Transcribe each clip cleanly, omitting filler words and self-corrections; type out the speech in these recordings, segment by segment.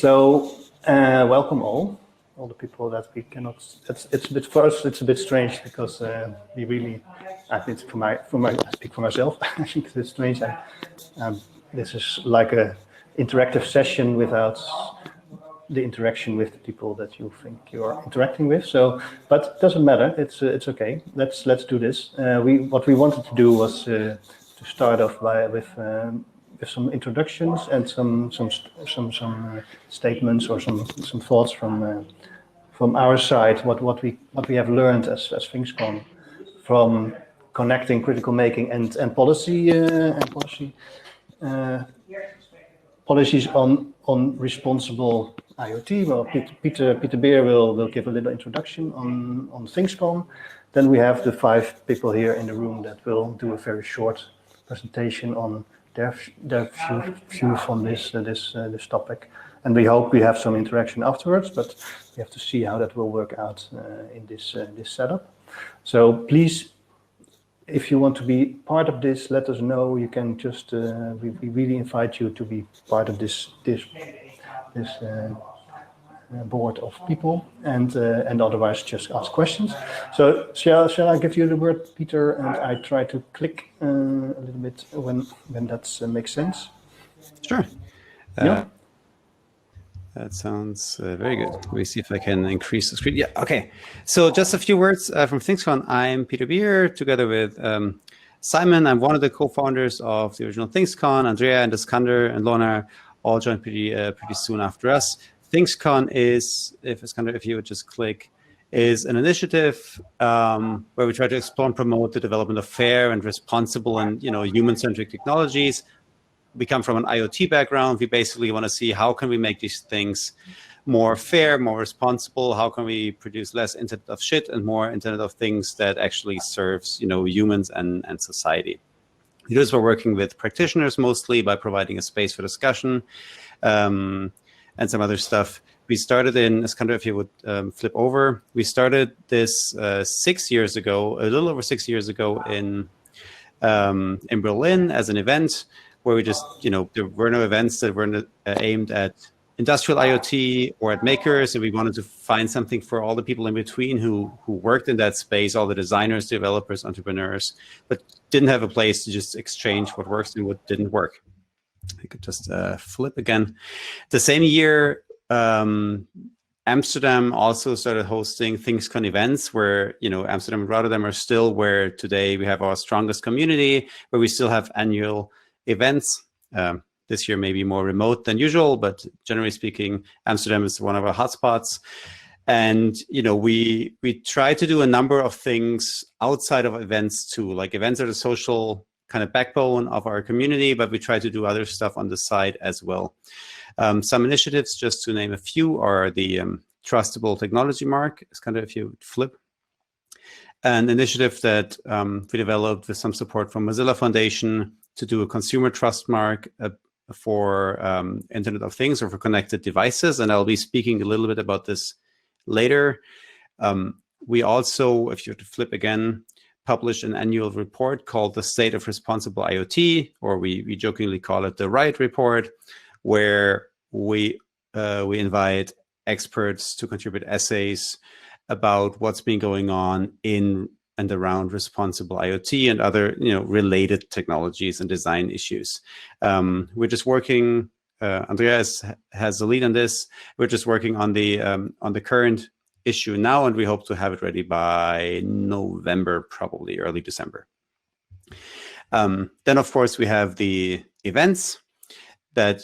So welcome all the people that we cannot. It's a bit for us. It's a bit strange because we really. I think I speak for myself. I think it's a bit strange. This is like a interactive session without the interaction with the people that you think you are interacting with. So, but it doesn't matter. It's okay. Let's do this. What we wanted to do was to start off with some introductions and some statements or some thoughts from our side. What we have learned as ThingsCon from connecting critical making and policies on responsible IoT. Well, Peter Beer will give a little introduction on ThingsCon. Then we have the 5 people here in the room that will do a very short presentation on their view from this topic, and we hope we have some interaction afterwards. But we have to see how that will work out in this setup. So please, if you want to be part of this, let us know. You can just we really invite you to be part of this board of people, and otherwise just ask questions. So shall I give you the word, Peter, and I try to click a little bit when that makes sense? Sure. Yeah. That sounds very good. Let me see if I can increase the screen. Yeah, okay. So just a few words from ThingsCon. I'm Peter Beer, together with Simon. I'm one of the co-founders of the original ThingsCon. Andrea and Iskander and Lona all joined pretty soon after us. ThingsCon is, if you would just click, is an initiative where we try to explore and promote the development of fair and responsible and human-centric technologies. We come from an IoT background. We basically want to see how can we make these things more fair, more responsible. How can we produce less Internet of shit and more Internet of things that actually serves humans and society. We do this by working with practitioners mostly by providing a space for discussion. And some other stuff. We started Iskander, if you would flip over. We started this 6 years ago, a little over 6 years ago in Berlin as an event where we just, there were no events that were aimed at industrial IoT or at makers, and we wanted to find something for all the people in between who worked in that space, all the designers, developers, entrepreneurs, but didn't have a place to just exchange what works and what didn't work. I could just flip again. The same year, Amsterdam also started hosting ThingsCon events where, Amsterdam and Rotterdam are still where today we have our strongest community, where we still have annual events. This year maybe more remote than usual, but generally speaking, Amsterdam is one of our hotspots. And, we try to do a number of things outside of events too, like events are the social kind of backbone of our community, but we try to do other stuff on the side as well. Some initiatives, just to name a few, are the Trustable technology mark. It's kind of, if you flip, an initiative that we developed with some support from Mozilla Foundation to do a consumer trust mark for Internet of Things or for connected devices. And I'll be speaking a little bit about this later. We also, if you were to flip again, published an annual report called the State of Responsible Iot, or we jokingly call it the Riot Report, where we invite experts to contribute essays about what's been going on in and around responsible IoT and other related technologies and design issues. We're just working. Andreas has the lead on this. We're just working on the current issue now, and we hope to have it ready by November, probably early December. Then, of course, we have the events that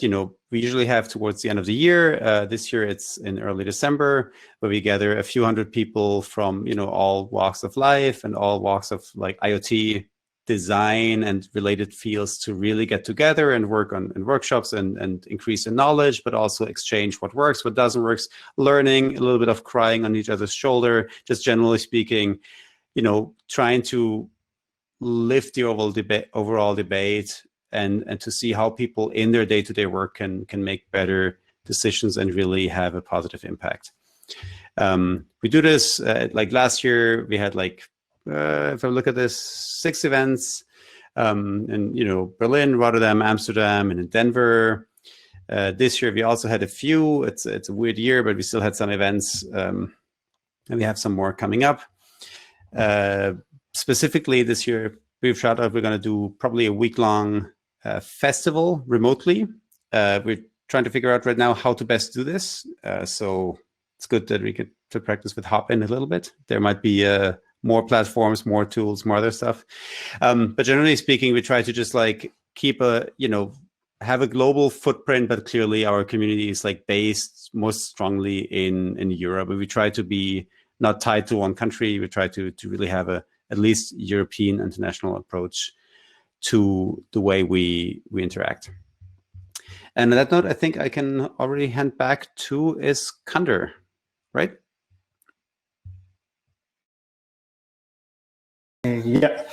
we usually have towards the end of the year. This year, it's in early December, where we gather a few hundred people from all walks of life and all walks of like IoT design and related fields to really get together and work on workshops and increase in knowledge, but also exchange what works, what doesn't work, learning, a little bit of crying on each other's shoulder, just generally speaking, trying to lift the overall debate and to see how people in their day-to-day work can make better decisions and really have a positive impact. We do this, like last year, we had if I look at this, 6 events in Berlin, Rotterdam, Amsterdam, and in Denver. This year we also had a few. It's a weird year, but we still had some events, and we have some more coming up. Specifically this year, we've shot out we're going to do probably a week-long festival remotely. We're trying to figure out right now how to best do this. So it's good that we get to practice with Hopin a little bit. There might be more platforms, more tools, more other stuff. But generally speaking, we try to just like keep a, have a global footprint, but clearly our community is like based most strongly in Europe. And we try to be not tied to one country. We try to really have a at least European international approach to the way we interact. And on that note, I think I can already hand back to Iskander, right? Yeah.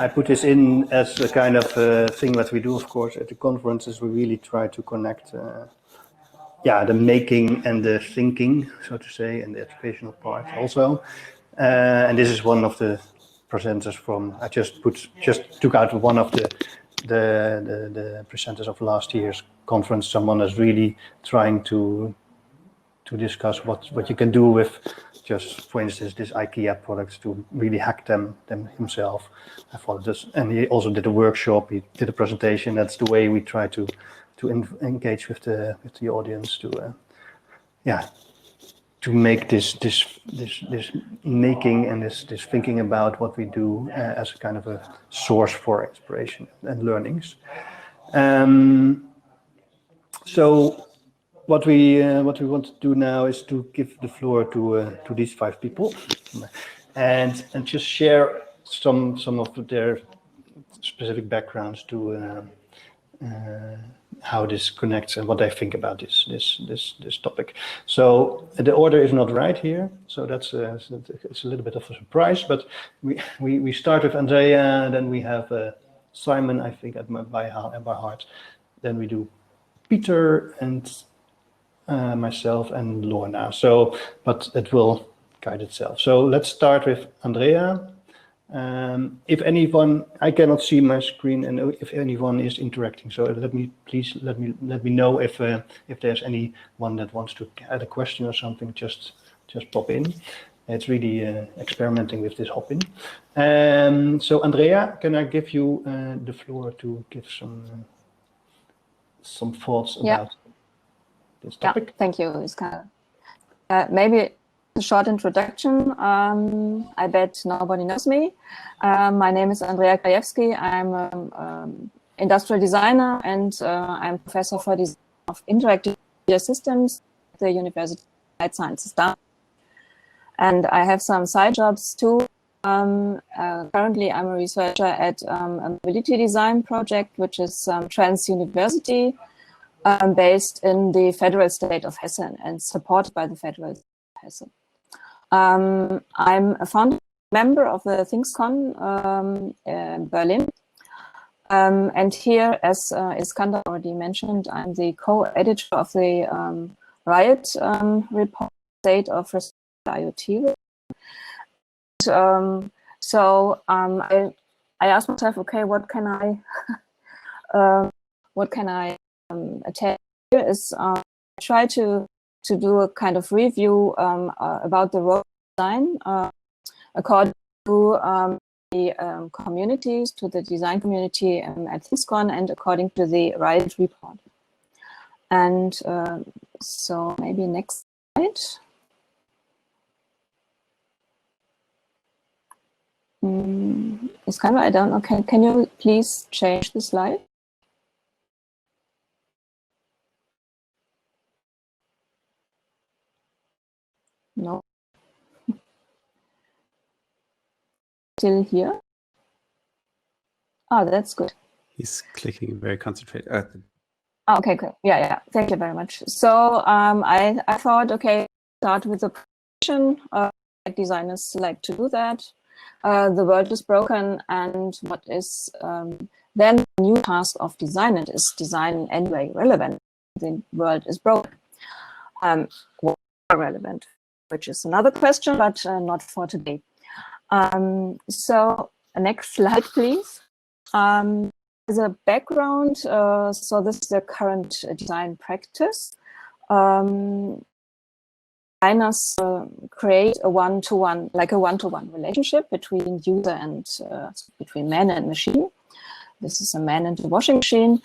I put this in as a kind of thing that we do, of course, at the conferences. We really try to connect, the making and the thinking, so to say, and the educational part also. And this is one of the presenters from. I just took out one of the presenters of last year's conference. Someone is really trying to discuss what you can do with just, for instance, this IKEA products to really hack them himself. I followed this, and he also did a workshop. He did a presentation. That's the way we try to engage with the audience to make this making and this thinking about what we do as a kind of a source for inspiration and learnings. So what we want to do now is to give the floor to these 5 people, and just share some of their specific backgrounds to how this connects and what I think about this topic. So the order is not right here, so that's it's a little bit of a surprise. But we start with Andrea, then we have Simon, I think, by heart. Then we do Peter and myself and Lorna. So, but it will guide itself. So let's start with Andrea. If anyone, I cannot see my screen, and if anyone is interacting, so let me know if there's anyone that wants to add a question or something. Just pop in. It's really experimenting with this hop in. So Andrea, can I give you the floor to give some thoughts about this topic? Yeah, thank you, Iskander. Maybe a short introduction. I bet nobody knows me. My name is Andrea Krajewski. I'm an industrial designer, and I'm professor for design of interactive systems at the University of Applied Sciences. And I have some side jobs too. Currently, I'm a researcher at a mobility design project, which is Trans University, based in the federal state of Hessen and supported by the federal state of Hessen. I'm a founding member of the ThingsCon in Berlin. And here, as Iskander already mentioned, I'm the co-editor of the Riot report, State of Responsible Iot. So I asked myself, okay, what can I attend? Here is try to do a kind of review about the role of design according to the communities, to the design community at ThingsCon, and according to the Riot report. And so maybe next slide. Iskander, I don't know. Can you please change the slide? No. Still here? Oh, that's good. He's clicking very concentrated. Oh, okay, good. Yeah. Thank you very much. So I thought, okay, start with the presentation. Like designers like to do that. The world is broken, and what is then the new task of design? It is design anyway relevant. The world is broken. What are relevant? Which is another question, but not for today. So next slide, please. as a background, so this is the current design practice. Designers create a one-to-one, like a one-to-one relationship between user and between man and machine. This is a man and a washing machine.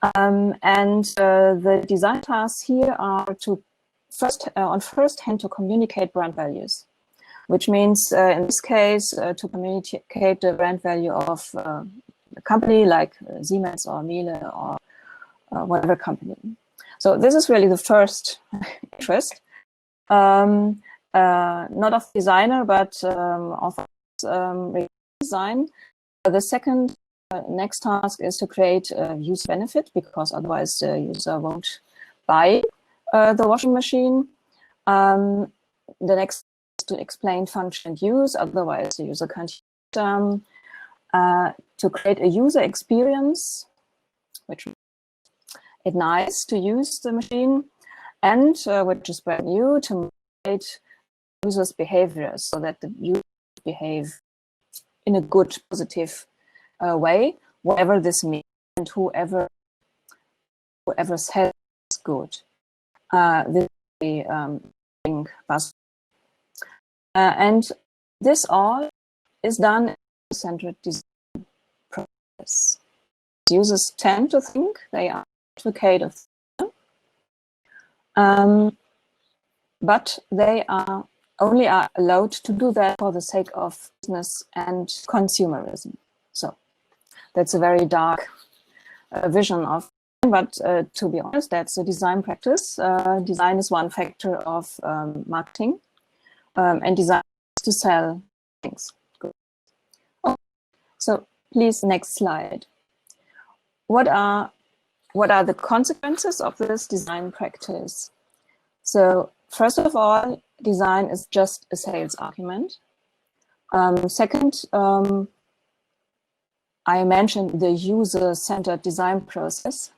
The design tasks here are to on first hand to communicate brand values, which means in this case to communicate the brand value of a company like Siemens or Miele or whatever company. So this is really the first interest, not of designer, but of design. The second next task is to create a user benefit, because otherwise the user won't buy the washing machine. The next is to explain function and use, otherwise the user can't use them. To create a user experience, which it's nice to use the machine, and which is brand new, to create users' behavior so that the users behave in a good, positive way, whatever this means, and whoever says it's good. This is the and this all is done in a centered design process. Users tend to think they are advocate of, but they are only allowed to do that for the sake of business and consumerism. So that's a very dark vision of, but to be honest, that's a design practice. Design is one factor of marketing, and design is to sell things. Good. Okay. So please, next slide. What are the consequences of this design practice? So first of all, design is just a sales argument. Second, I mentioned the user-centered design process.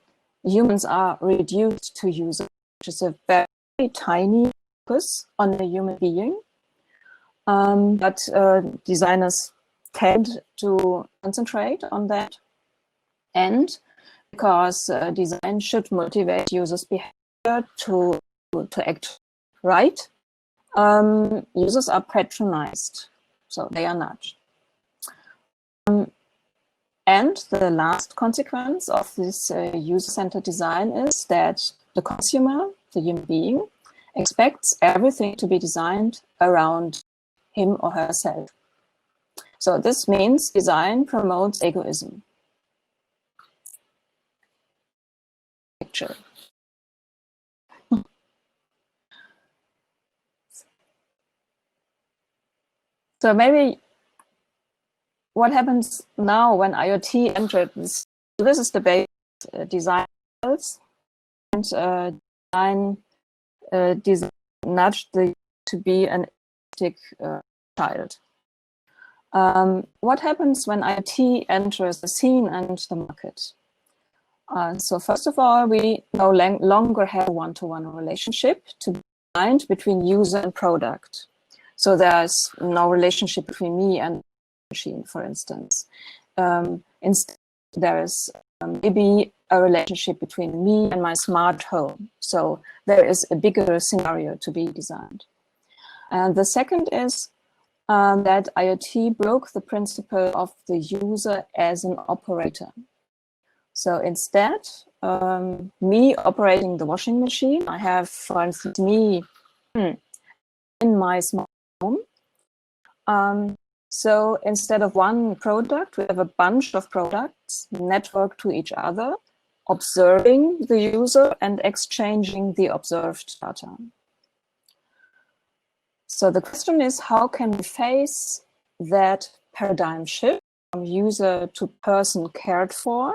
Humans are reduced to user, which is a very tiny focus on a human being. But designers tend to concentrate on that. And because design should motivate users' behavior to act right, users are patronized, so they are nudged. And the last consequence of this user-centered design is that the consumer, the human being, expects everything to be designed around him or herself. So this means design promotes egoism. Picture. So maybe what happens now when IoT entered this? This is the base design, and design nudged the to be an authentic child. What happens when IoT enters the scene and the market? So first of all, we no longer have a one-to-one relationship to be designed between user and product. So there's no relationship between me and machine, for instance. Instead, there is maybe a relationship between me and my smart home. So there is a bigger scenario to be designed. And the second is that IoT broke the principle of the user as an operator. So instead, me operating the washing machine, I have, for instance, me in my smart home. So instead of one product, we have a bunch of products networked to each other, observing the user and exchanging the observed data. So the question is, how can we face that paradigm shift from user to person cared for?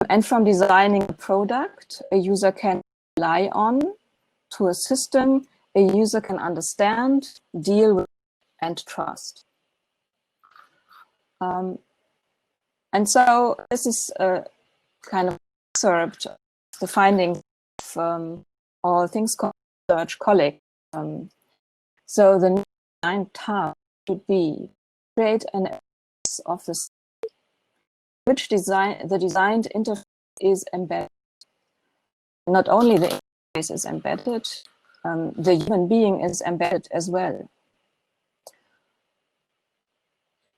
And from designing a product a user can rely on to a system a user can understand, deal with, and trust. And so this is a kind of excerpt of the findings of our ThingsCon research colleague. So the design task should be create an awareness of the which the designed interface is embedded. Not only the interface is embedded, the human being is embedded as well.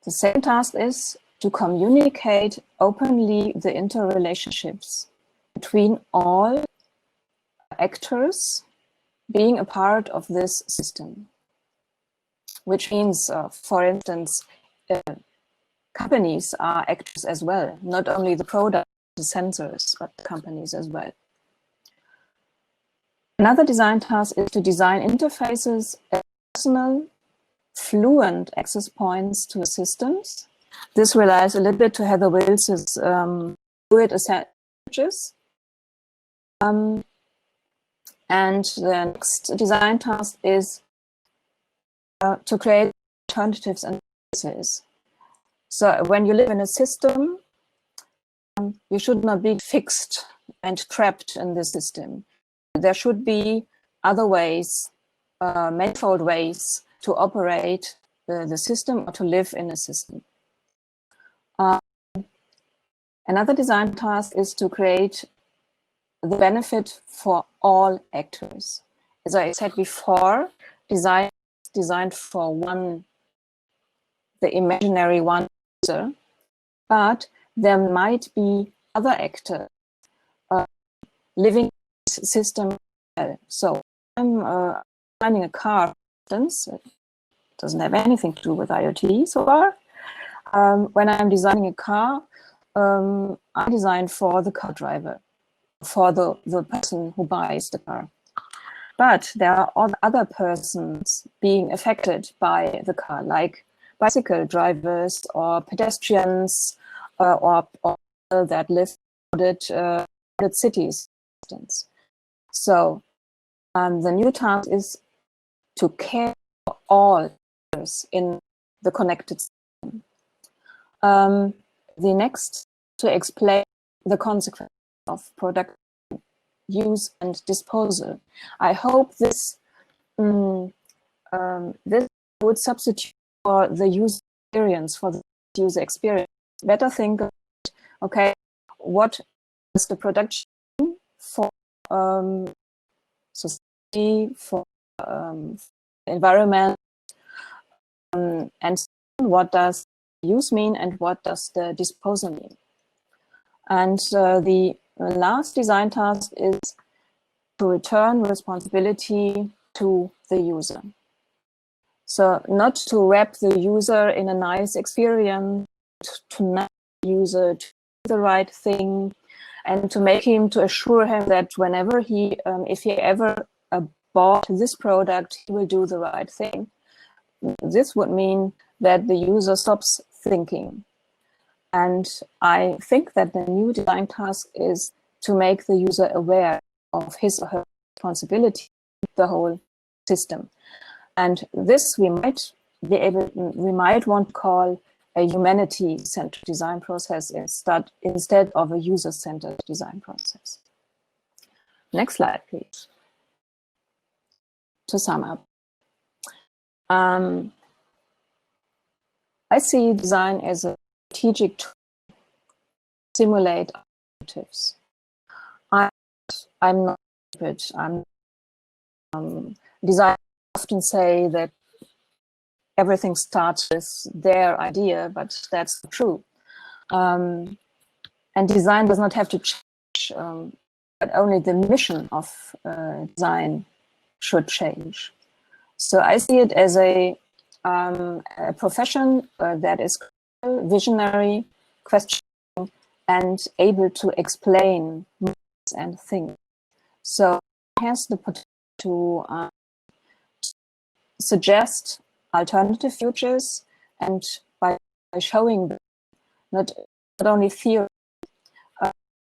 The second task is to communicate openly the interrelationships between all actors being a part of this system, which means, for instance, companies are actors as well, not only the product, the sensors, but companies as well. Another design task is to design interfaces as personal, fluent access points to systems. This relies a little bit to Heather Wills's fluid assemblages. And the next design task is to create alternatives and services. So when you live in a system, you should not be fixed and trapped in the system. There should be other ways, manifold ways to operate the system or to live in a system. Another design task is to create the benefit for all actors. As I said before, design is designed for one, the imaginary one user, but there might be other actors living in this system. So I'm designing a car, for instance. It doesn't have anything to do with IoT so far. When I'm designing a car, I design for the car driver, for the person who buys the car. But there are all other persons being affected by the car, like bicycle drivers or pedestrians or that live in crowded cities, for instance. So the new task is to care for all in the connected system. The next, to explain the consequences of product use and disposal. I hope this this would substitute for the user experience, for the user experience. Better think of, okay, what is the production for society, for environment, and what does use mean and what does the disposal mean? And the last design task is to return responsibility to the user. So not to wrap the user in a nice experience, to nudge the user to do the right thing, and to make him, to assure him that whenever he, if he ever bought this product, he will do the right thing. This would mean that the user stops thinking. And I think that the new design task is to make the user aware of his or her responsibility, the whole system. And this we might want to call a humanity-centered design process instead of a user-centered design process. Next slide, please. To sum up, I see design as a strategic tool to simulate alternatives. I'm not stupid. Designers often say that everything starts with their idea, but that's not true. And design does not have to change, but only the mission of design should change. So I see it as a profession that is visionary, questioning, and able to explain and think. So it has the potential to suggest alternative futures, and by showing them not only theory,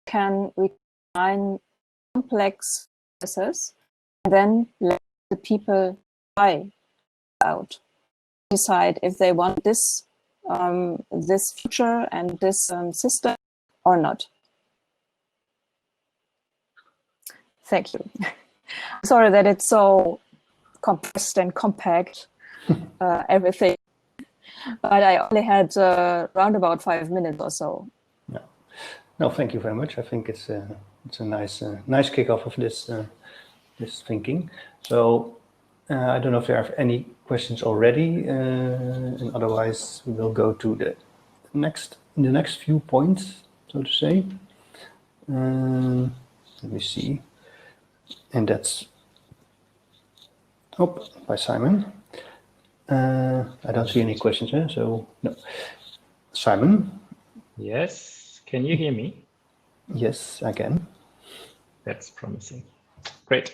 can refine complex processes, and then let the people try out, decide if they want this this future and this system or not. Thank you. Sorry that it's so compressed and compact, everything, but I only had around about 5 minutes or so. Yeah. No, thank you very much. I think it's a nice kickoff of this this thinking. So I don't know if there are any questions already, and otherwise we will go to the next few points, so to say. Let me see, and that's by Simon. I don't see any questions here, so no. Simon? Yes, can you hear me? Yes, I can. That's promising. Great.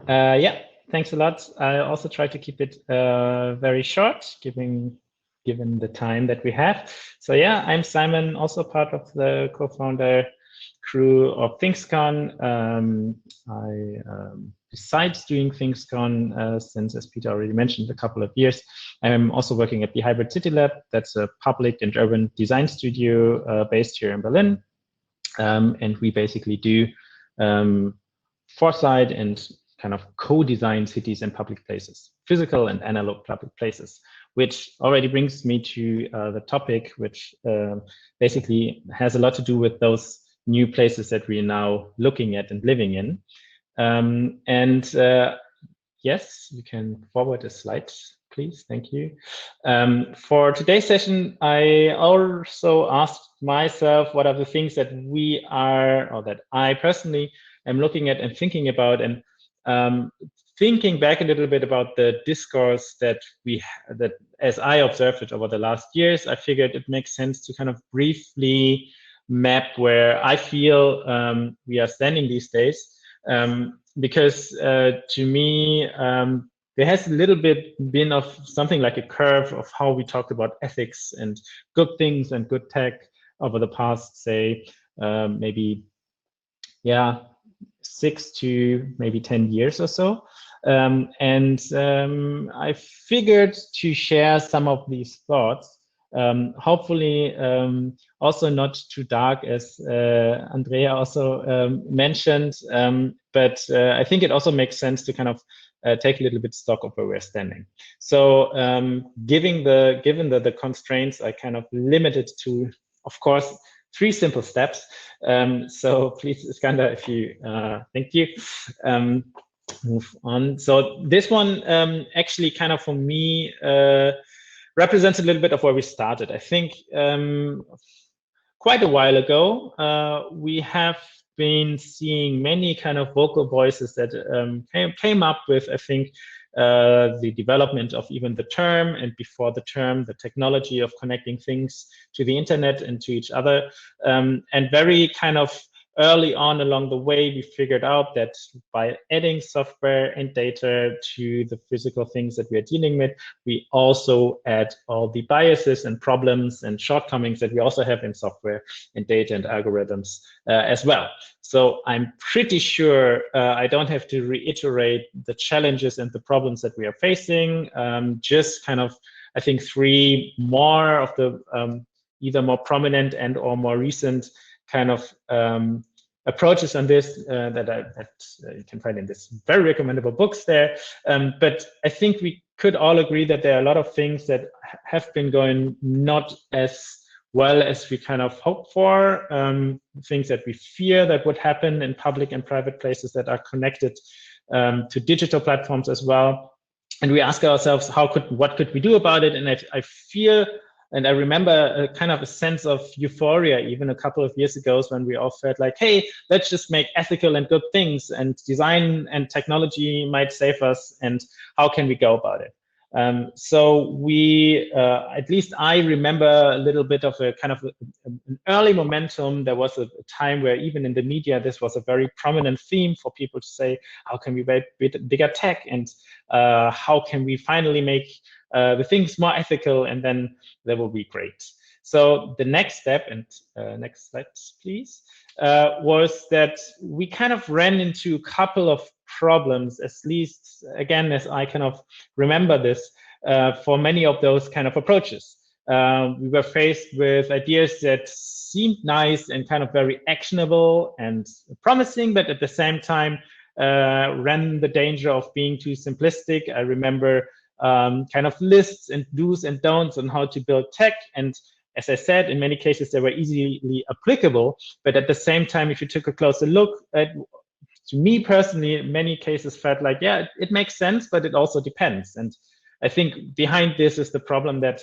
Yeah, thanks a lot. I also try to keep it very short, given the time that we have. So yeah, I'm Simon, also part of the co-founder crew of ThingsCon. Besides doing ThingsCon, since, as Peter already mentioned, a couple of years, I'm also working at the Hybrid City Lab. That's a public and urban design studio based here in Berlin. And we basically do foresight and kind of co-design cities and public places, physical and analog public places, which already brings me to the topic, which basically has a lot to do with those new places that we are now looking at and living in. Yes, you can forward a slide, please. Thank you. For today's session, I also asked myself what are the things that we are, or that I personally am looking at and thinking about, and thinking back a little bit about the discourse that as I observed it over the last years, I figured it makes sense to kind of briefly map where I feel we are standing these days. Because to me, there has a little bit been of something like a curve of how we talked about ethics and good things and good tech over the past, say, maybe, 6 to maybe 10 years or so. I figured to share some of these thoughts, hopefully also not too dark, as Andrea also mentioned, but I think it also makes sense to kind of take a little bit stock of where we're standing. So given the constraints, I kind of limited to, of course, 3 simple steps. So please, Iskander, if you, thank you. Move on. So this one actually kind of for me represents a little bit of where we started. I think quite a while ago, we have been seeing many kind of vocal voices that came up with, I think, the development of even the term, and before the term, the technology of connecting things to the internet and to each other. And very kind of early on along the way, we figured out that by adding software and data to the physical things that we are dealing with, we also add all the biases and problems and shortcomings that we also have in software and data and algorithms as well. So I'm pretty sure I don't have to reiterate the challenges and the problems that we are facing. Just kind of, I think, 3 more of the either more prominent and or more recent kind of approaches on this that you can find in this very recommendable books there. But I think we could all agree that there are a lot of things that have been going not as well as we kind of hope for, things that we fear that would happen in public and private places that are connected to digital platforms as well. And we ask ourselves, what could we do about it? And I feel, and I remember a kind of a sense of euphoria even a couple of years ago when we all felt like, hey, let's just make ethical and good things, and design and technology might save us, and how can we go about it? So we, at least I remember a little bit of a kind of an early momentum. There was a time where even in the media, this was a very prominent theme for people to say, how can we make bigger tech, and how can we finally make the things more ethical, and then that will be great. So the next step, and next slide, please, was that we kind of ran into a couple of problems, at least, again, as I kind of remember this, for many of those kind of approaches. We were faced with ideas that seemed nice and kind of very actionable and promising, but at the same time ran the danger of being too simplistic. I remember kind of lists and do's and don'ts on how to build tech, and As I said, in many cases, they were easily applicable. But at the same time, if you took a closer look at, to me personally, in many cases felt like, yeah, it makes sense, but it also depends. And I think behind this is the problem that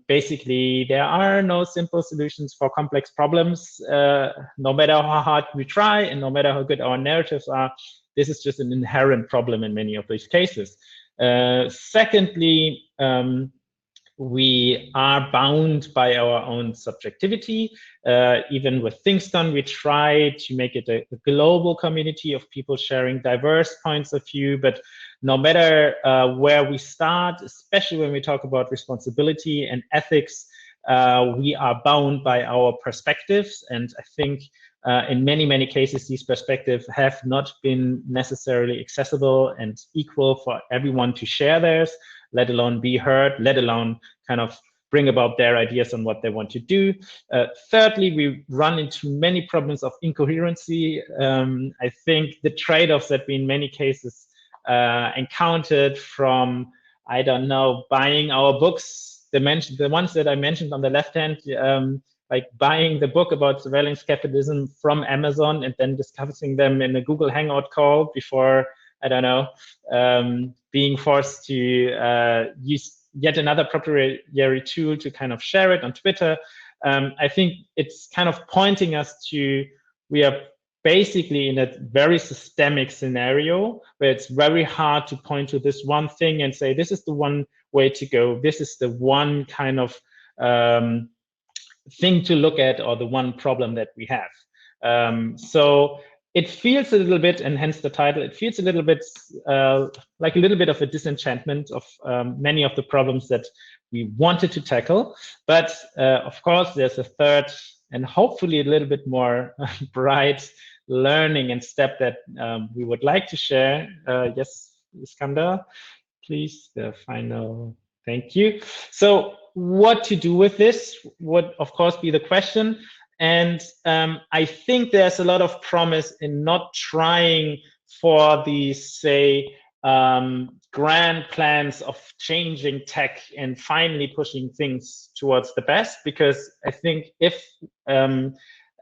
basically there are no simple solutions for complex problems, no matter how hard we try and no matter how good our narratives are. This is just an inherent problem in many of these cases. Secondly, we are bound by our own subjectivity. Even with ThingsCon, we try to make it a global community of people sharing diverse points of view. But no matter where we start, especially when we talk about responsibility and ethics, we are bound by our perspectives. And I think in many cases, these perspectives have not been necessarily accessible and equal for everyone to share theirs, let alone be heard, let alone kind of bring about their ideas on what they want to do. Thirdly, we run into many problems of incoherency. I think the trade-offs that we in many cases encountered from, I don't know, buying our books, the ones that I mentioned on the left hand, like buying the book about surveillance capitalism from Amazon and then discussing them in a Google Hangout call before, I don't know, being forced to use yet another proprietary tool to kind of share it on Twitter. I think it's kind of pointing us to, we are basically in a very systemic scenario where it's very hard to point to this one thing and say, this is the one way to go. This is the one kind of thing to look at, or the one problem that we have. So it feels a little bit, and hence the title, it feels a little bit like a little bit of a disenchantment of many of the problems that we wanted to tackle. But of course, there's a third and hopefully a little bit more bright learning and step that we would like to share. Yes, Iskander, please, the final, thank you. So what to do with this would, of course, be the question. And I think there's a lot of promise in not trying for these, say, grand plans of changing tech and finally pushing things towards the best, because I think if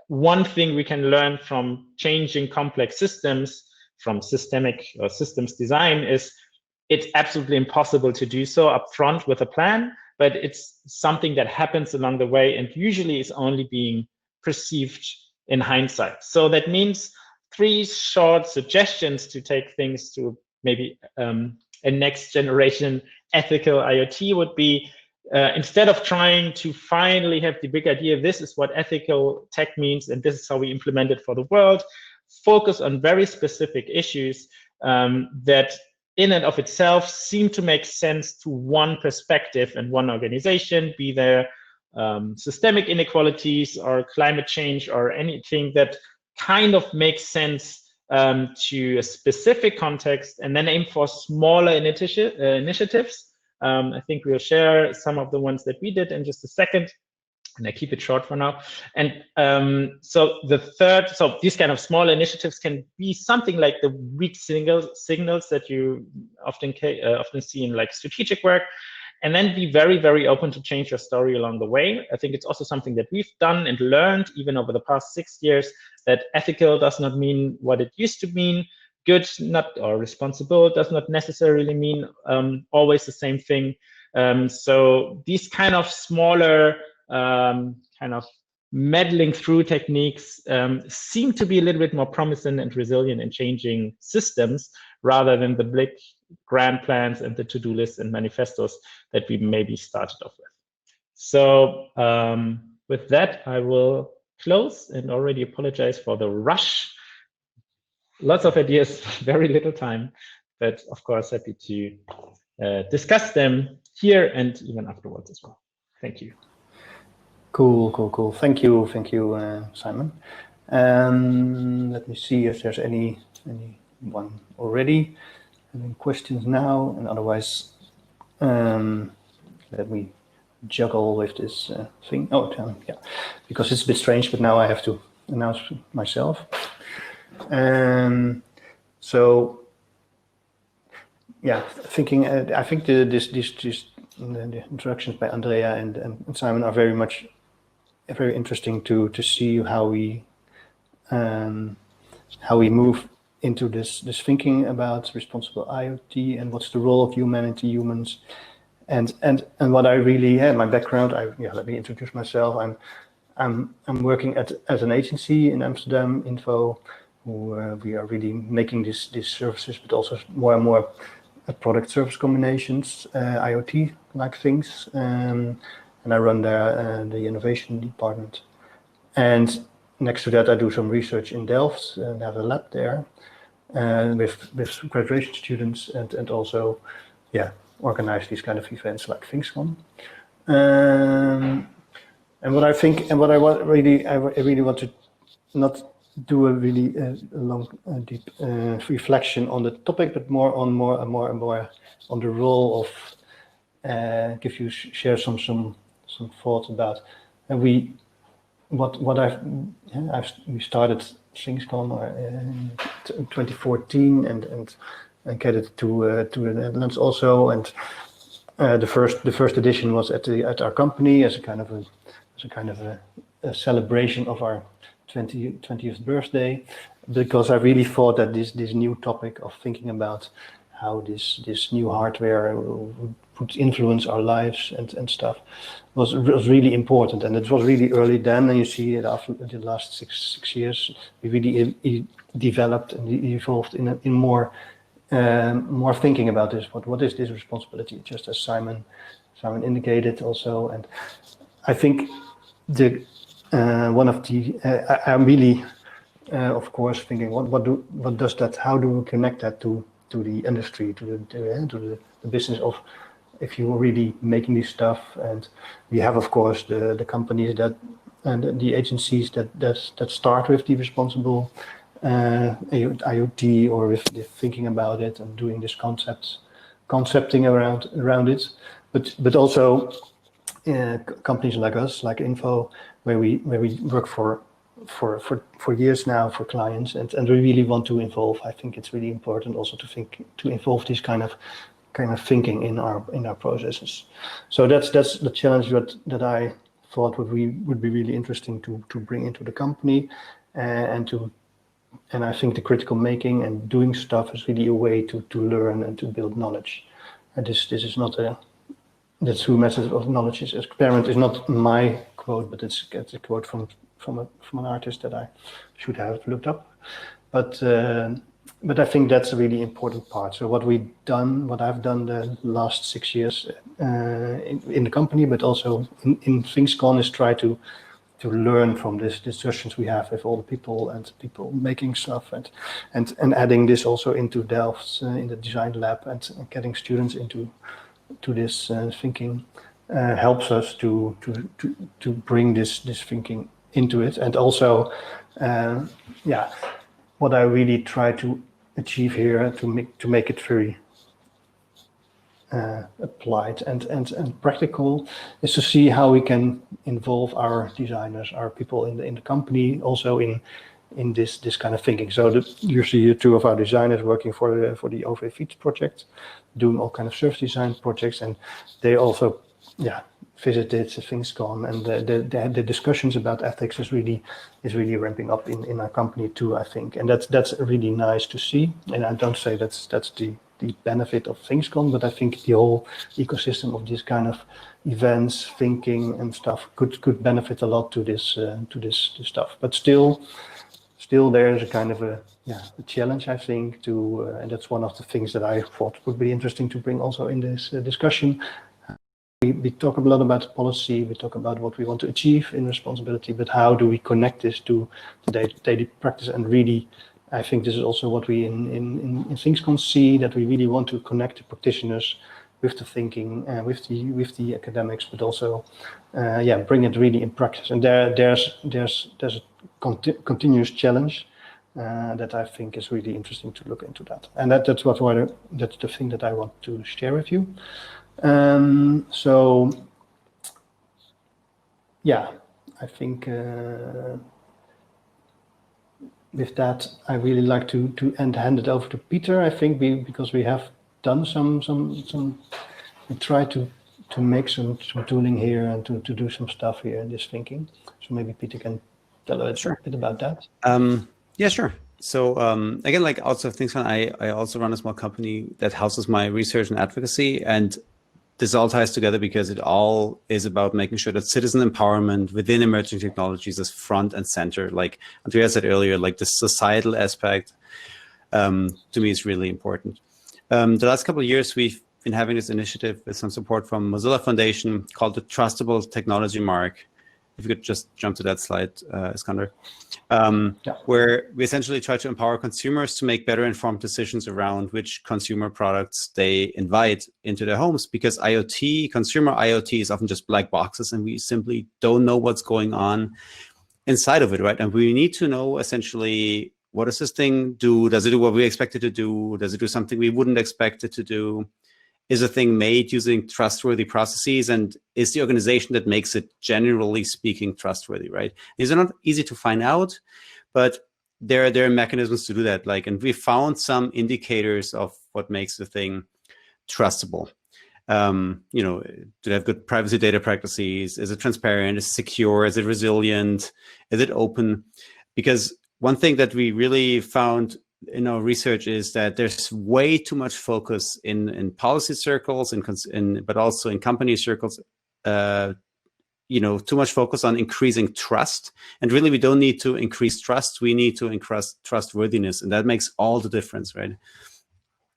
one thing we can learn from changing complex systems, from systemic or systems design, is it's absolutely impossible to do so upfront with a plan, but it's something that happens along the way and usually is only being perceived in hindsight. So that means 3 short suggestions to take things to maybe a next generation ethical IoT would be, instead of trying to finally have the big idea, this is what ethical tech means and this is how we implement it for the world, focus on very specific issues that in and of itself seem to make sense to one perspective and one organization, be there systemic inequalities or climate change or anything that kind of makes sense to a specific context, and then aim for smaller initiatives. I think we'll share some of the ones that we did in just a second, and I keep it short for now. And so the third, so these kind of small initiatives can be something like the weak signals that you often see in like strategic work, and then be very, very open to change your story along the way. I think it's also something that we've done and learned even over the past 6 years, that ethical does not mean what it used to mean. Good, not, or responsible does not necessarily mean always the same thing. So these kind of smaller kind of meddling through techniques seem to be a little bit more promising and resilient in changing systems, rather than the big grand plans and the to-do lists and manifestos that we maybe started off with. So with that, I will close and already apologize for the rush. Lots of ideas, very little time, but of course happy to discuss them here and even afterwards as well. Thank you. Cool. Thank you, Simon. Let me see if there's anyone already having questions now, and otherwise, let me juggle with this thing. Oh, yeah, because it's a bit strange, but now I have to announce myself. So, yeah, thinking. I think this the introductions by Andrea and Simon are very interesting to see how we move into this thinking about responsible IoT and what's the role of humanity, humans, and what I really my background. Let me introduce myself. I'm working as an agency in Amsterdam, Info, who we are really making these services, but also more and more product service combinations, IoT like things, and I run there the innovation department. And next to that, I do some research in Delft and have a lab there with graduation students and also organize these kind of events like ThingsCon. And what I think, and what I really want to not do a really long, deep reflection on the topic, but more on the role of share some thoughts about, and we started ThingsCon in 2014 and get it to the Netherlands also, and the first edition was at our company as a kind of a celebration of our 20th birthday, because I really thought that this new topic of thinking about how this new hardware would influence our lives and stuff was really important, and it was really early then, and you see it after the last six years we really developed and evolved in more thinking about this. What is this responsibility? Just as Simon indicated also, and I think I'm really of course thinking what does that? How do we connect that to the industry, to the business of, if you are really making this stuff? And we have of course the companies and the agencies that start with the responsible IoT, or with the thinking about it and doing this concepting around it, but also companies like us, like Info, where we work for years now for clients, and we really want to involve. I think it's really important also to involve this kind of thinking in our processes. So that's the challenge that I thought would be really interesting to bring into the company, and I think the critical making and doing stuff is really a way to learn and to build knowledge. And this is not the true method of knowledge is experiment is not my quote, but it's a quote from an artist that I should have looked up. But I think that's a really important part. So what I've done the last 6 years in the company, but also in ThingsCon, is try to learn from these discussions we have with all the people making stuff, and adding this also into Delft in the design lab, and getting students into this thinking helps us to bring this thinking into it. And also what I really try to achieve here to make it very applied and practical is to see how we can involve our designers, our people in the company, also in this kind of thinking. So you see two of our designers working for the OV Feeds project, doing all kind of service design projects, and they also visited ThingsCon, and the discussions about ethics is really ramping up in our company too, I think, and that's really nice to see. And I don't say that's the benefit of ThingsCon, but I think the whole ecosystem of this kind of events, thinking and stuff could benefit a lot to this stuff. But still there is a kind of a challenge, I think, and that's one of the things that I thought would be interesting to bring also in this discussion. We talk a lot about policy, we talk about what we want to achieve in responsibility, but how do we connect this to the daily practice? And really, I think this is also what we in ThingsCon see, that we really want to connect the practitioners with the thinking, with the academics, but also bring it really in practice. And there's a continuous challenge that I think is really interesting to look into that. And that's the thing that I want to share with you. So I think with that, I really like to hand it over to Peter. I think because we have done some we try to make some tooling here and to do some stuff here in this thinking. So maybe Peter can tell us a bit about that. Yeah, sure. So again, like outside of ThingsCon, I also run a small company that houses my research and advocacy, and this all ties together because it all is about making sure that citizen empowerment within emerging technologies is front and center. Like Andrea said earlier, like the societal aspect to me is really important. The last couple of years, we've been having this initiative with some support from Mozilla Foundation called the Trustable Technology Mark. If you could just jump to that slide, Iskander, where we essentially try to empower consumers to make better informed decisions around which consumer products they invite into their homes, because IoT, consumer IoT, is often just black boxes, and we simply don't know what's going on inside of it, right? And we need to know essentially, what does this thing do? Does it do what we expect it to do? Does it do something we wouldn't expect it to do? Is a thing made using trustworthy processes, and is the organization that makes it, generally speaking, trustworthy, right? These are not easy to find out, but there are mechanisms to do that. Like, and we found some indicators of what makes the thing trustable. Do they have good privacy data practices? Is it transparent? Is it secure? Is it resilient? Is it open? Because one thing that we really found in our research is that there's way too much focus in policy circles, but also in company circles, too much focus on increasing trust. And really, we don't need to increase trust. We need to increase trustworthiness. And that makes all the difference, right?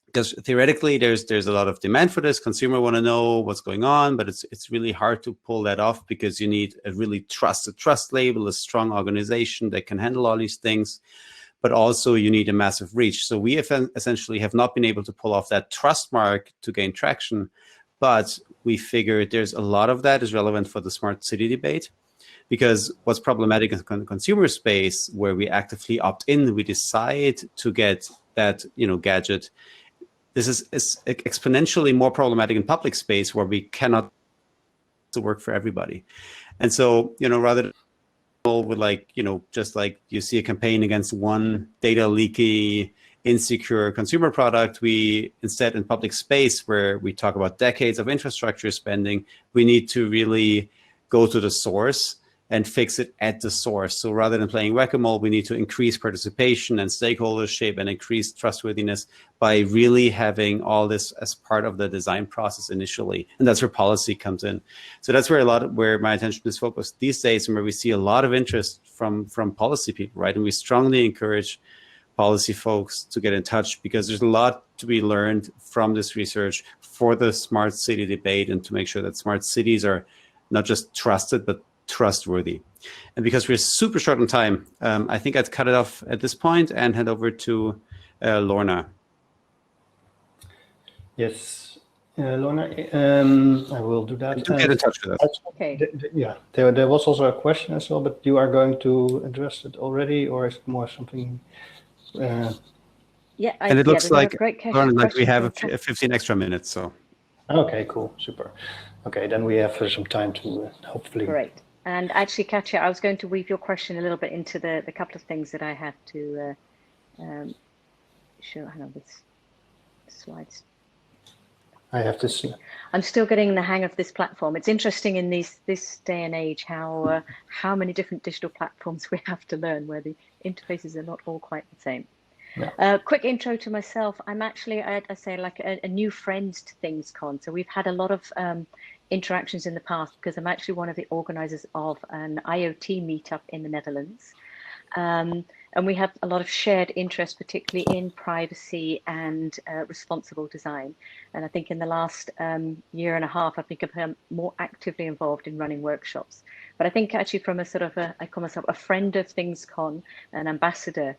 Because theoretically, there's a lot of demand for this. Consumer want to know what's going on, but it's really hard to pull that off, because you need a really trust label, a strong organization that can handle all these things. But also you need a massive reach. So we essentially have not been able to pull off that trust mark to gain traction, but we figured there's a lot of that is relevant for the smart city debate, because what's problematic in the consumer space, where we actively opt in, we decide to get that gadget. This is exponentially more problematic in public space, where we cannot to work for everybody. And so, rather than with just like you see a campaign against one data leaky, insecure consumer product, we instead, in public space where we talk about decades of infrastructure spending, we need to really go to the source and fix it at the source. So rather than playing whack-a-mole, we need to increase participation and stakeholdership and increase trustworthiness by really having all this as part of the design process initially. And that's where policy comes in. So that's where my attention is focused these days, and where we see a lot of interest from policy people, right? And we strongly encourage policy folks to get in touch, because there's a lot to be learned from this research for the smart city debate, and to make sure that smart cities are not just trusted, but trustworthy. And because we're super short on time, I think I'd cut it off at this point and hand over to Lorna. Yes, Lorna, I will do that. Do get in touch with us. Okay. There was also a question as well, but you are going to address it already, or is it more something? Yeah, and it looks like, Lauren, we have 15 extra minutes. So. Okay, cool, super. Okay, then we have some time to hopefully. Great. And actually, Katja, I was going to weave your question a little bit into the couple of things that I have to show. Hang on, this slides. I have to see. I'm still getting the hang of this platform. It's interesting in this day and age how many different digital platforms we have to learn, where the interfaces are not all quite the same. Yeah. Quick intro to myself. I'm actually, I say, like a new friend to ThingsCon. So we've had a lot of interactions in the past, because I'm actually one of the organizers of an IoT meetup in the Netherlands. And we have a lot of shared interest, particularly in privacy and responsible design. And I think in the last year and a half, I've become more actively involved in running workshops. But I think actually from a sort of I call myself a friend of ThingsCon, an ambassador.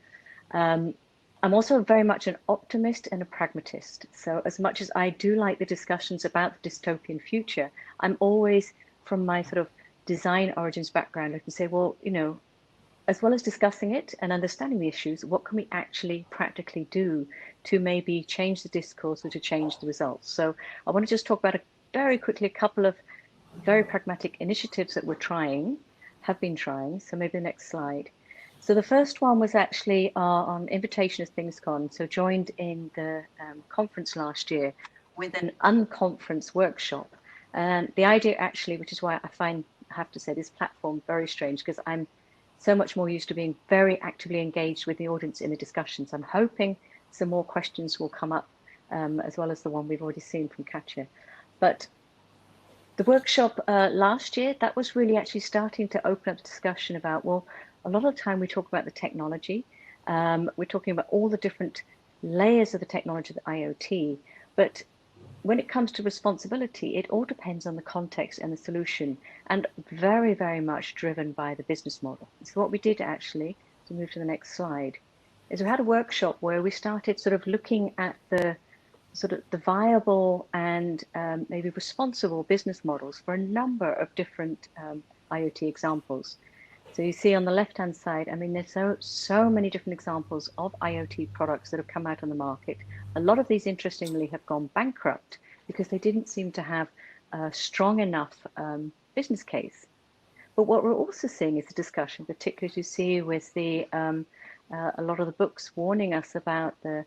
I'm also very much an optimist and a pragmatist. So as much as I do like the discussions about the dystopian future, I'm always, from my sort of design origins background, I can say, well, as well as discussing it and understanding the issues, what can we actually practically do to maybe change the discourse or to change the results? So I want to just talk about very quickly a couple of very pragmatic initiatives that have been trying. So maybe the next slide. So the first one was actually on invitation of ThingsCon. So joined in the conference last year with an unconference workshop And the idea actually, which is why I have to say this platform very strange, because I'm so much more used to being very actively engaged with the audience in the discussions. I'm hoping some more questions will come up, as well as the one we've already seen from Katja. But the workshop last year, that was really actually starting to open up the discussion about, well, a lot of the time we talk about the technology. We're talking about all the different layers of the technology, the IoT, but when it comes to responsibility, it all depends on the context and the solution, and very, very much driven by the business model. So what we did actually, to move to the next slide, is we had a workshop where we started sort of looking at the sort of the viable and maybe responsible business models for a number of different IoT examples. So you see on the left-hand side, I mean, there's so many different examples of IoT products that have come out on the market. A lot of these, interestingly, have gone bankrupt because they didn't seem to have a strong enough business case. But what we're also seeing is a discussion, particularly to see with the a lot of the books warning us about the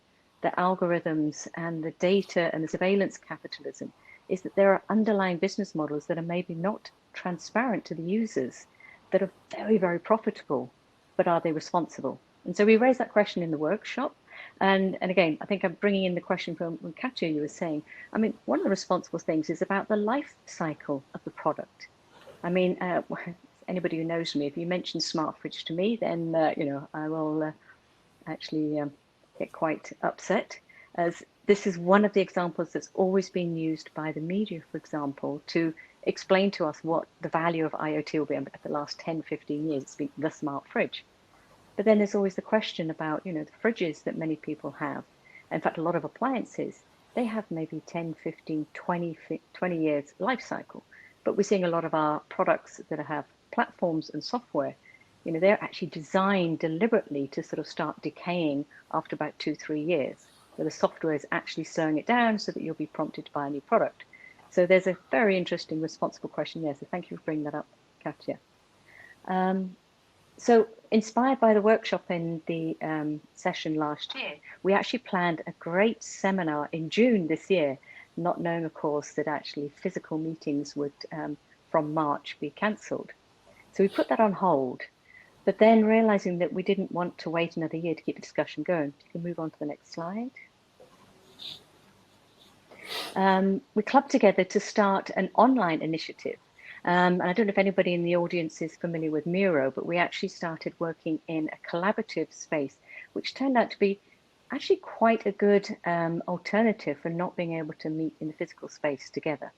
algorithms and the data and the surveillance capitalism, is that there are underlying business models that are maybe not transparent to the users, that are very, very profitable, but are they responsible? And so we raised that question in the workshop. And again, I think I'm bringing in the question from Katja, you were saying, I mean, one of the responsible things is about the life cycle of the product. I mean, anybody who knows me, if you mention smart fridge to me, then, you know, I will actually get quite upset, as this is one of the examples that's always been used by the media, for example, to explain to us what the value of IoT will be. At the last 10, 15 years, it's been the smart fridge. But then there's always the question about, you know, the fridges that many people have. In fact, a lot of appliances, they have maybe 10, 15, 20 years life cycle. But we're seeing a lot of our products that have platforms and software, you know, they're actually designed deliberately to sort of start decaying after about 2-3 years, where the software is actually slowing it down so that you'll be prompted to buy a new product. So there's a very interesting responsible question there. So thank you for bringing that up, Katja. So inspired by the workshop in the session last year, we actually planned a great seminar in June this year, not knowing, of course, that actually physical meetings would, from March, be cancelled. So we put that on hold, but then realizing that we didn't want to wait another year to keep the discussion going. You can move on to the next slide. We clubbed together to start an online initiative. And I don't know if anybody in the audience is familiar with Miro, but we actually started working in a collaborative space, which turned out to be actually quite a good alternative for not being able to meet in the physical space together.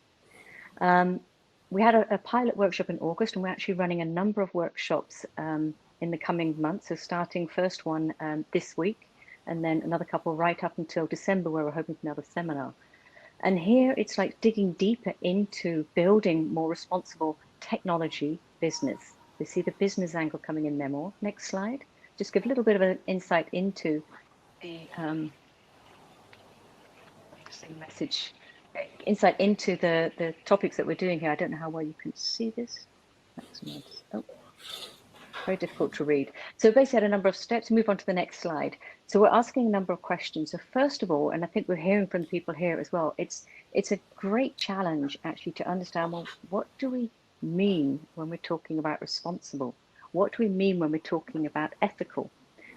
We had a pilot workshop in August, and we're actually running a number of workshops in the coming months. So starting first one this week, and then another couple right up until December, where we're hoping for another seminar. And here it's like digging deeper into building more responsible technology business. We see the business angle coming in there more. Next slide. Just give a little bit of an insight into the message. Insight into the topics that we're doing here. I don't know how well you can see this. Oh, very difficult to read. So basically, had a number of steps. Move on to the next slide. So we're asking a number of questions. So first of all, and I think we're hearing from the people here as well, it's a great challenge actually to understand, well, what do we mean when we're talking about responsible? What do we mean when we're talking about ethical?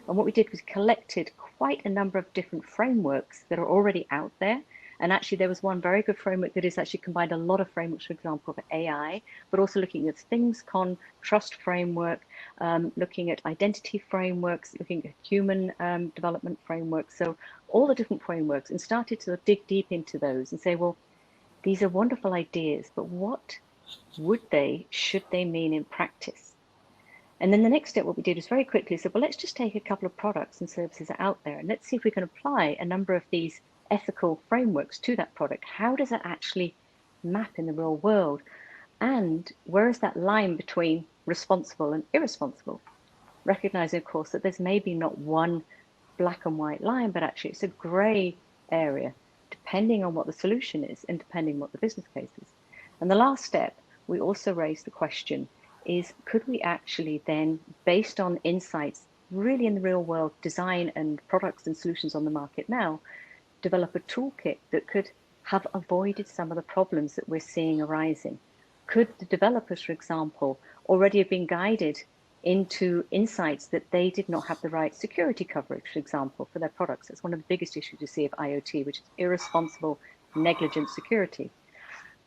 And what we did was collected quite a number of different frameworks that are already out there. And actually, there was one very good framework that is actually combined a lot of frameworks, for example, for AI, but also looking at ThingsCon, trust framework, looking at identity frameworks, looking at human development frameworks. So all the different frameworks, and started to dig deep into those and say, well, these are wonderful ideas, but what should they mean in practice? And then the next step, what we did is very quickly said, well, let's just take a couple of products and services that are out there, and let's see if we can apply a number of these ethical frameworks to that product. How does it actually map in the real world? And where is that line between responsible and irresponsible? Recognizing, of course, that there's maybe not one black and white line, but actually it's a gray area, depending on what the solution is and depending on what the business case is. And the last step, we also raised the question is, could we actually then, based on insights really in the real world, design and products and solutions on the market now, develop a toolkit that could have avoided some of the problems that we're seeing arising? Could the developers, for example, already have been guided into insights that they did not have the right security coverage, for example, for their products? That's one of the biggest issues you see of IoT, which is irresponsible, negligent security.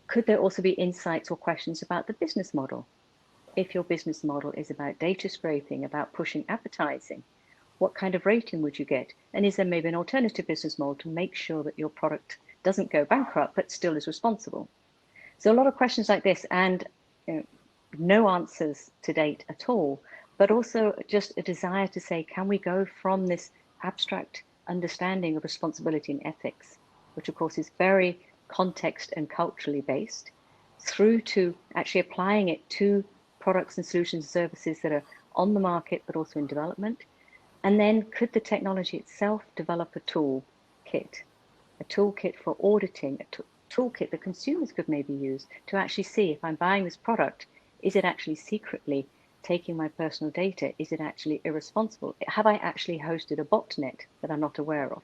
Could there also be insights or questions about the business model? If your business model is about data scraping, about pushing advertising, what kind of rating would you get? And is there maybe an alternative business model to make sure that your product doesn't go bankrupt, but still is responsible? So a lot of questions like this, and no answers to date at all, but also just a desire to say, can we go from this abstract understanding of responsibility and ethics, which of course is very context and culturally based, through to actually applying it to products and solutions and services that are on the market, but also in development? And then could the technology itself develop a toolkit for auditing, a toolkit that consumers could maybe use to actually see, if I'm buying this product, is it actually secretly taking my personal data? Is it actually irresponsible? Have I actually hosted a botnet that I'm not aware of?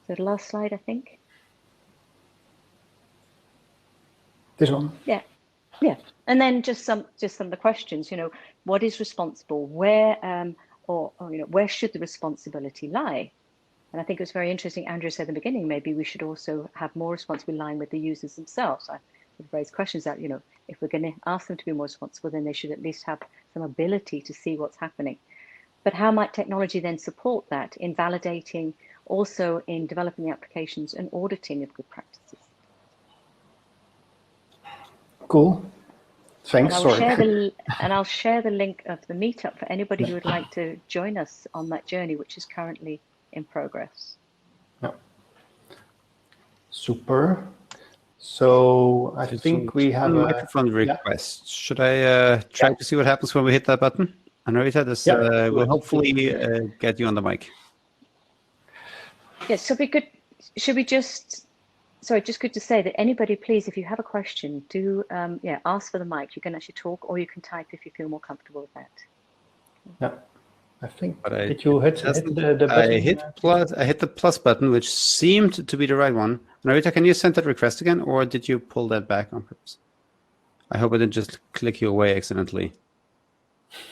So the last slide, I think. This one. Yeah. And then just some of the questions. What is responsible? Where where should the responsibility lie? And I think it was very interesting. Andrea said in the beginning, maybe we should also have more responsibility lying with the users themselves. I would raise questions that, if we're going to ask them to be more responsible, then they should at least have some ability to see what's happening. But how might technology then support that in validating, also in developing the applications and auditing of good practices? Cool. Thanks. And I'll share the link of the meetup for anybody who would like to join us on that journey, which is currently in progress. Yeah. Super. So I think we have a microphone request. Should I try to see what happens when we hit that button? And Rita, this will hopefully get you on the mic. Yes, so should we just good to say that anybody, please, if you have a question, do ask for the mic. You can actually talk, or you can type if you feel more comfortable with that. Yeah, I think. Did you hit the button? I hit the plus button, which seemed to be the right one. Narita, can you send that request again, or did you pull that back on purpose? I hope I didn't just click you away accidentally.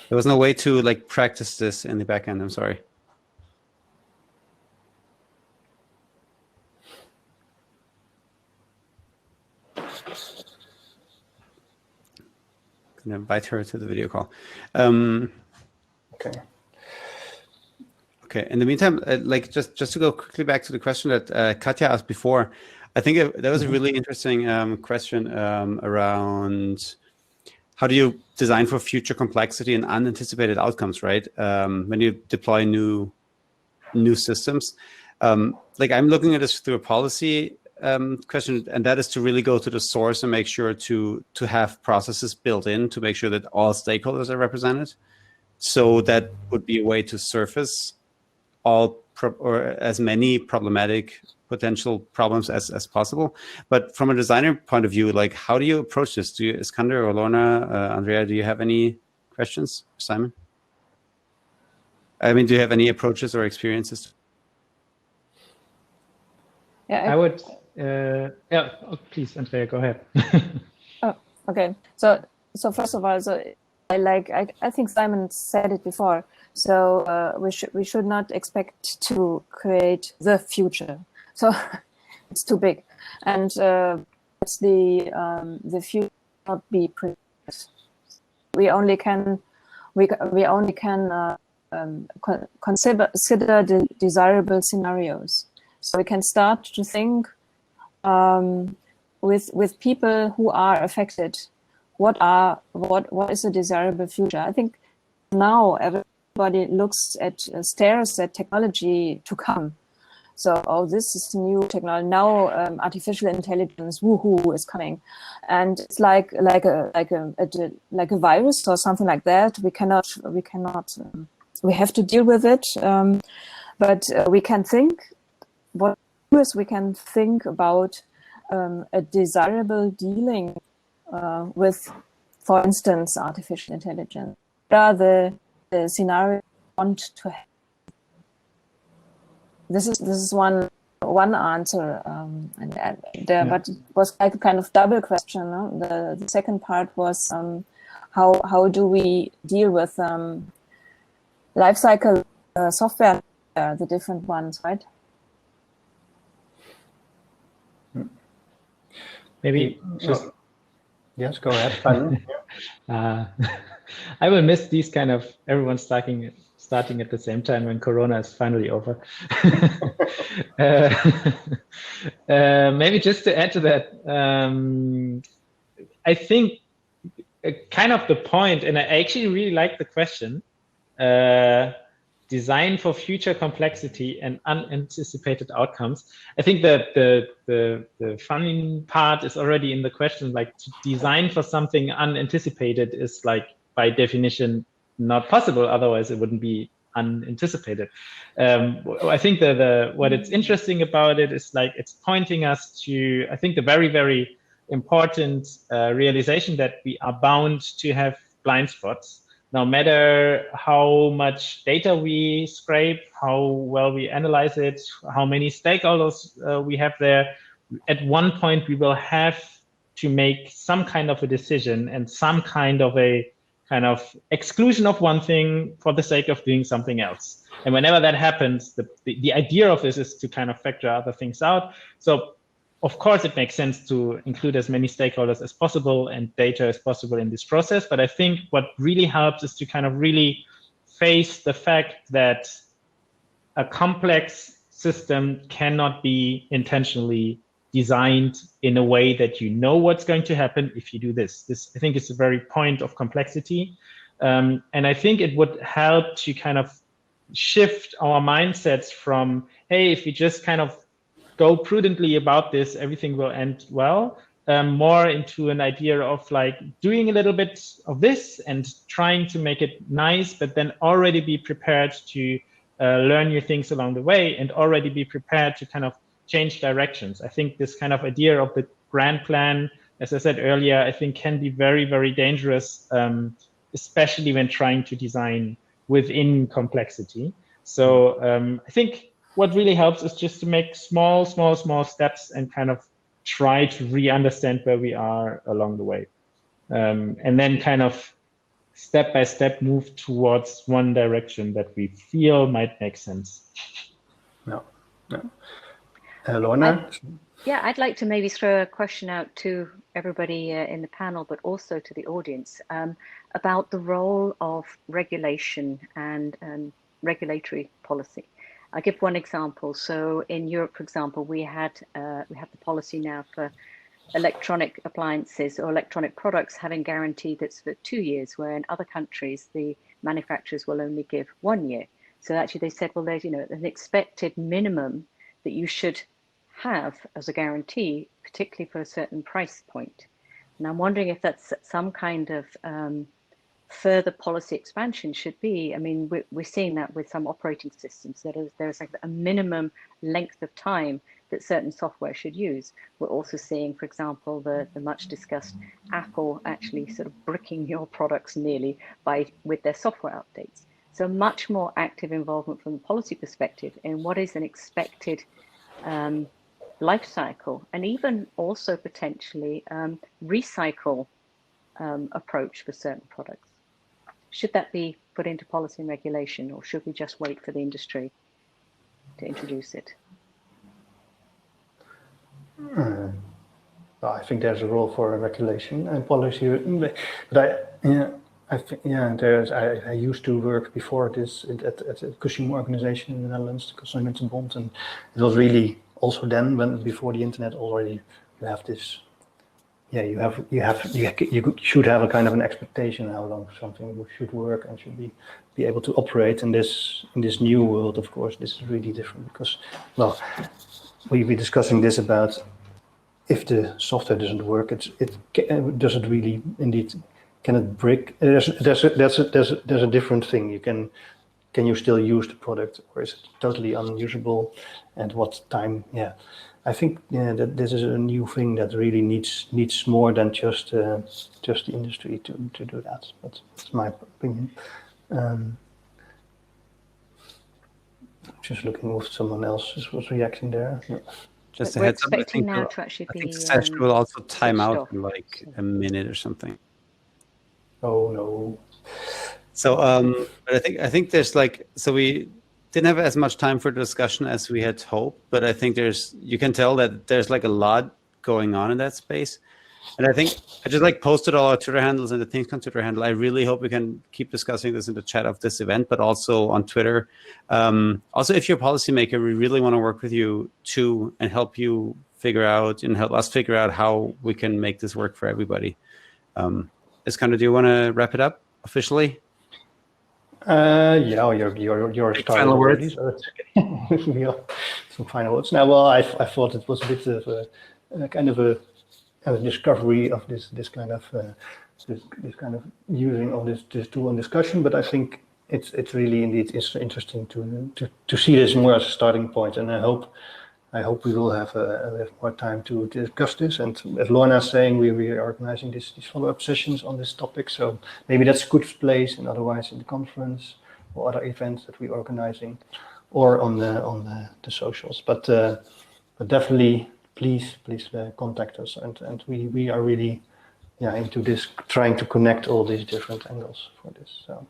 There was no way to practice this in the back end. I'm sorry. Can invite her to the video call. Okay. Okay. In the meantime, just to go quickly back to the question that Katja asked before, I think that was a really interesting question around how do you design for future complexity and unanticipated outcomes, right? When you deploy new systems, I'm looking at this through a policy question, and that is to really go to the source and make sure to have processes built in to make sure that all stakeholders are represented. So that would be a way to surface or as many problematic potential problems as possible. But from a designer point of view, how do you approach this? Do you, Iskander or Lorna, Andrea, do you have any questions? Simon? I mean, do you have any approaches or experiences? Yeah, I would. Please, Andrea, go ahead. Oh, okay. So first of all, I think Simon said it before. So we should not expect to create the future. So it's too big, and it's the future not be precise. We only can consider the desirable scenarios. So we can start to think with people who are affected. What is a desirable future? I think now everybody stares at technology to come. So, this is new technology. Now, artificial intelligence, woohoo, is coming, and it's like a virus or something like that. We cannot. We have to deal with it, but we can think. What is we can think about a desirable dealing with, for instance, artificial intelligence. What are the scenarios we want to have? This is one one answer, but it was like a kind of double question. No? The second part was how do we deal with lifecycle software, the different ones, right? Maybe just. Yes, go ahead, Simon. I will miss these kind of everyone starting at the same time when Corona is finally over. Maybe just to add to that, I think kind of the point, and I actually really like the question, design for future complexity and unanticipated outcomes. I think that the funny part is already in the question, like to design for something unanticipated is like by definition not possible, otherwise it wouldn't be unanticipated. I think that what it's interesting about it is like it's pointing us to, I think, the very, very important realization that we are bound to have blind spots. No matter how much data we scrape, how well we analyze it, how many stakeholders we have there, at one point we will have to make some kind of a decision and some kind of a exclusion of one thing for the sake of doing something else. And whenever that happens, the idea of this is to kind of factor other things out. So of course, it makes sense to include as many stakeholders as possible and data as possible in this process. But I think what really helps is to kind of really face the fact that a complex system cannot be intentionally designed in a way that you know what's going to happen if you do this. This, I think, is the very point of complexity. And I think it would help to kind of shift our mindsets from, hey, if we just kind of go prudently about this, everything will end well, more into an idea of like doing a little bit of this and trying to make it nice, but then already be prepared to learn new things along the way and already be prepared to kind of change directions. I think this kind of idea of the grand plan, as I said earlier, I think can be very, very dangerous, especially when trying to design within complexity. So I think what really helps is just to make small steps and kind of try to re-understand where we are along the way. And then kind of step by step move towards one direction that we feel might make sense. No. Lorna? I'd like to maybe throw a question out to everybody in the panel, but also to the audience about the role of regulation and regulatory policy. I'll give one example. So in Europe, for example, we have the policy now for electronic appliances or electronic products having guarantee that's for 2 years, where in other countries the manufacturers will only give 1 year. So actually they said, well, there's an expected minimum that you should have as a guarantee, particularly for a certain price point. And I'm wondering if that's some kind of further policy expansion should be. I mean, we're seeing that with some operating systems, that there's like a minimum length of time that certain software should use. We're also seeing, for example, the much discussed Apple actually sort of bricking your products nearly with their software updates. So much more active involvement from the policy perspective in what is an expected life cycle, and even also potentially recycle approach for certain products. Should that be put into policy and regulation, or should we just wait for the industry to introduce it? Well, I think there's a role for regulation and policy, but I think I used to work before this at a Cushing organization in the Netherlands, the Consumentenbond, and it was really also then before the internet already you have this. Yeah, you should have a kind of an expectation how long something should work and should be able to operate in this new world. Of course, this is really different because, well, we'll be discussing this about if the software doesn't work, does it really indeed, can it break? There's a different thing. Can you still use the product, or is it totally unusable? And what time? Yeah. I think that this is a new thing that really needs more than just the industry to do that. But that's my opinion. Just looking if someone else was reacting there. Yeah. Just a We're heads up. expecting now to actually I think be the session will also time switched out off. in like a minute or something. Oh no. So, but I think there's like, so we didn't have as much time for discussion as we had hoped, but I think you can tell that there's like a lot going on in that space. And I think I just like posted all our Twitter handles and the ThingsCon Twitter handle. I really hope we can keep discussing this in the chat of this event, but also on Twitter. Also, if you're a policymaker, we really want to work with you too and help you figure out and help us figure out how we can make this work for everybody. Iskandar, do you want to wrap it up officially? Yeah, you're started final already, words? so it's okay. Yeah, some final words. Now, well, I thought it was a bit of a kind of a discovery of this kind of this kind of using of this tool in discussion, but I think it's really indeed interesting to see this more as a starting point, and I hope we will have more time to discuss this. And as Lorna is saying, we are organizing these follow-up sessions on this topic. So maybe that's a good place, and otherwise in the conference or other events that we're organizing, or on the socials. But definitely, please contact us. And we are really into this, trying to connect all these different angles for this. So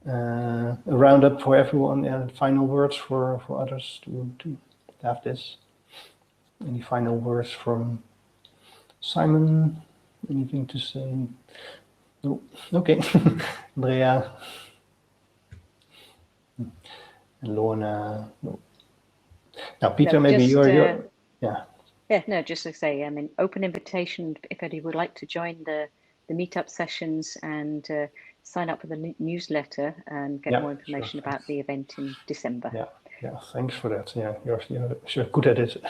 a roundup for everyone, and final words for others to have this. Any final words from Simon? Anything to say? No. Okay. Andrea and Lorna. No. Now, Peter, No, maybe just, you're yeah. Yeah, no, just to say, I mean, open invitation if anybody would like to join the meetup sessions and sign up for the newsletter and get more information about the event in December. Yeah, thanks for that. Yeah, you're good at it.